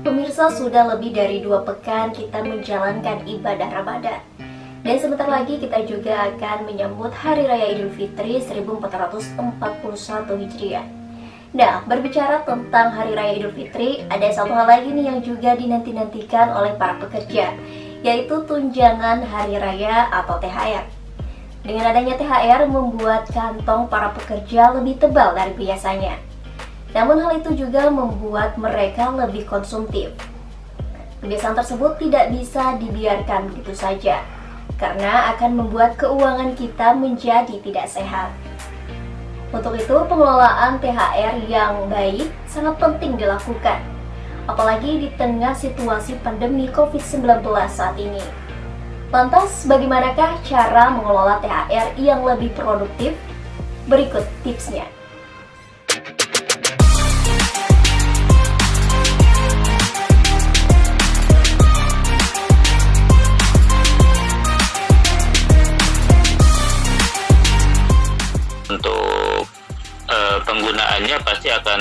Pemirsa, sudah lebih dari 2 pekan kita menjalankan ibadah Ramadan. Dan sebentar lagi kita juga akan menyambut Hari Raya Idul Fitri 1441 Hijriah. Nah, berbicara tentang Hari Raya Idul Fitri, ada satu hal lagi nih yang juga dinanti-nantikan oleh para pekerja, yaitu tunjangan Hari Raya atau THR. Dengan adanya THR membuat kantong para pekerja lebih tebal dari biasanya. Namun hal itu juga membuat mereka lebih konsumtif. Kebiasaan tersebut tidak bisa dibiarkan begitu saja, karena akan membuat keuangan kita menjadi tidak sehat. Untuk itu, pengelolaan THR yang baik sangat penting dilakukan, apalagi di tengah situasi pandemi COVID-19 saat ini. Lantas, bagaimanakah cara mengelola THR yang lebih produktif? Berikut tipsnya. Untuk penggunaannya pasti akan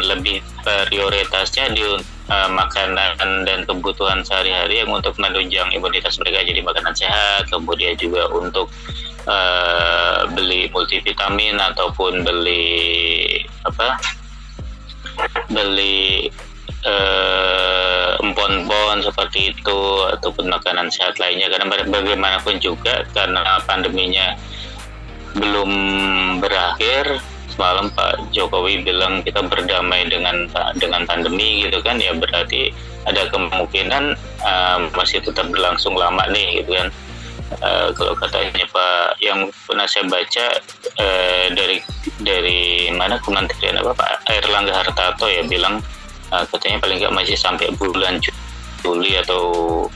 lebih prioritasnya di makanan dan kebutuhan sehari-hari yang untuk menunjang imunitas mereka, jadi makanan sehat, kemudian juga untuk beli multivitamin ataupun beli empon-empon seperti itu, ataupun makanan sehat lainnya, karena bagaimanapun juga karena pandeminya belum berakhir. Semalam Pak Jokowi bilang kita berdamai dengan pandemi gitu kan, ya berarti ada kemungkinan masih tetap berlangsung lama nih gitu kan. Kalau katanya Pak, yang pernah saya baca dari mana Kementerian Pak Airlangga Hartarto ya bilang katanya paling nggak masih sampai bulan Juli atau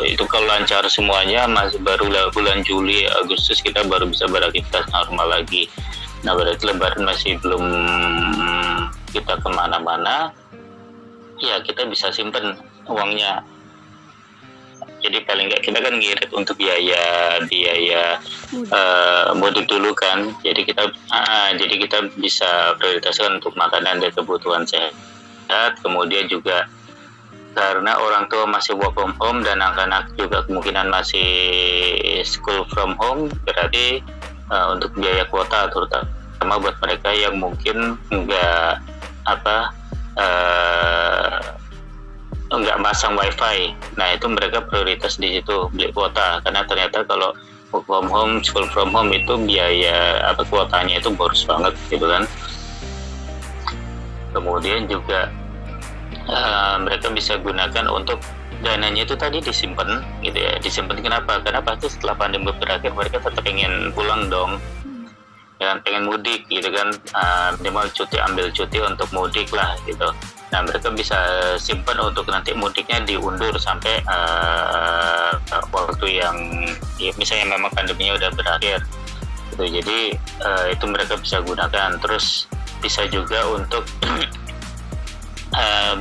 itu kalau lancar semuanya masih baru bulan Juli Agustus kita baru bisa beraktivitas normal lagi. Nah berarti Lebaran masih belum kita kemana-mana, ya kita bisa simpen uangnya. Jadi paling nggak kita kan ngirit untuk biaya mudik dulu kan. Jadi kita bisa prioritaskan untuk makanan dan kebutuhan sehat. Kemudian juga karena orang tua masih work from home dan anak-anak juga kemungkinan masih school from home, berarti untuk biaya kuota terutama buat mereka yang mungkin nggak masang wifi, nah itu mereka prioritas di situ beli kuota, karena ternyata kalau work from home, school from home itu biaya kuotanya itu boros banget gitu kan. Kemudian juga mereka bisa gunakan untuk dananya itu tadi disimpan gitu ya. Disimpan kenapa? Karena pasti setelah pandemi berakhir mereka tetap pengen pulang dong, ya pengen mudik gitu kan. Minimal ambil cuti untuk mudik lah gitu. Nah mereka bisa simpan untuk nanti mudiknya diundur sampai waktu yang ya, misalnya memang pandeminya udah berakhir gitu. Jadi itu mereka bisa gunakan. Terus bisa juga untuk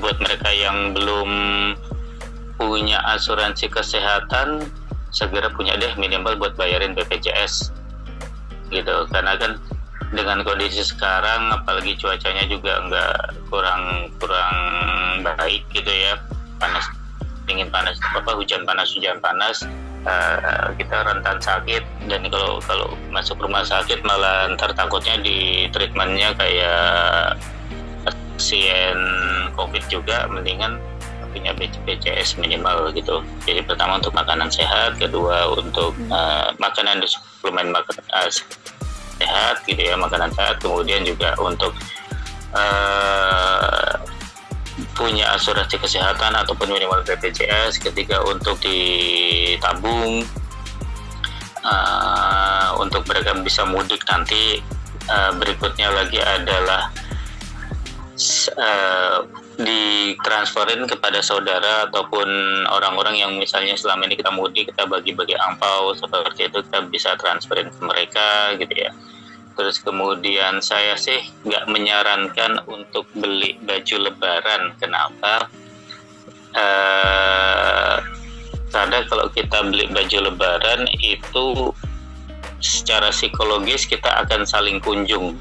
buat mereka yang belum punya asuransi kesehatan, segera punya deh minimal buat bayarin BPJS gitu. Karena kan dengan kondisi sekarang apalagi cuacanya juga kurang baik gitu ya, panas dingin panas hujan panas, kita rentan sakit. Dan kalau masuk rumah sakit malah ntar takutnya di treatmentnya kayak pasien COVID juga, mendingan punya BPJS minimal gitu. Jadi pertama untuk makanan sehat, kedua untuk makanan dan suplemen sehat gitu ya, makanan sehat. Kemudian juga untuk punya asuransi kesehatan ataupun minimal BPJS. Ketiga untuk ditabung untuk mereka bisa mudik nanti. Berikutnya lagi adalah ditransferin kepada saudara ataupun orang-orang yang misalnya selama ini kita mudik, kita bagi-bagi angpau seperti itu, kita bisa transferin ke mereka gitu ya. Terus kemudian saya sih nggak menyarankan untuk beli baju lebaran. Kenapa? Karena kalau kita beli baju lebaran itu secara psikologis kita akan saling kunjung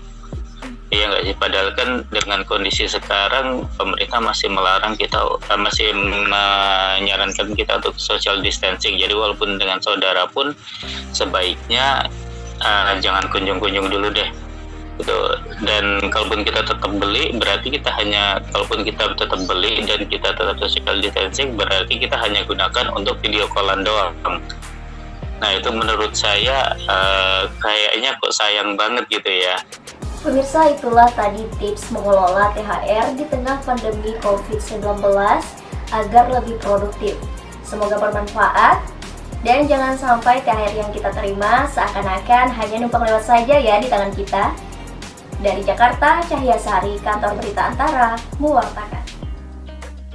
Iya nggak sih, padahal kan dengan kondisi sekarang pemerintah masih melarang kita, masih menyarankan kita untuk social distancing. Jadi walaupun dengan saudara pun sebaiknya jangan kunjung-kunjung dulu deh gitu. Dan kalaupun kita tetap beli, berarti kita hanya, kalaupun kita tetap beli dan kita tetap social distancing, berarti kita hanya gunakan untuk video callan doang. Nah itu menurut saya kayaknya kok sayang banget gitu ya. Pemirsa, itulah tadi tips mengelola THR di tengah pandemi COVID-19 agar lebih produktif. Semoga bermanfaat, dan jangan sampai THR yang kita terima seakan-akan hanya numpang lewat saja ya di tangan kita. Dari Jakarta, Cahya Sari, Kantor Berita Antara, mewartakan.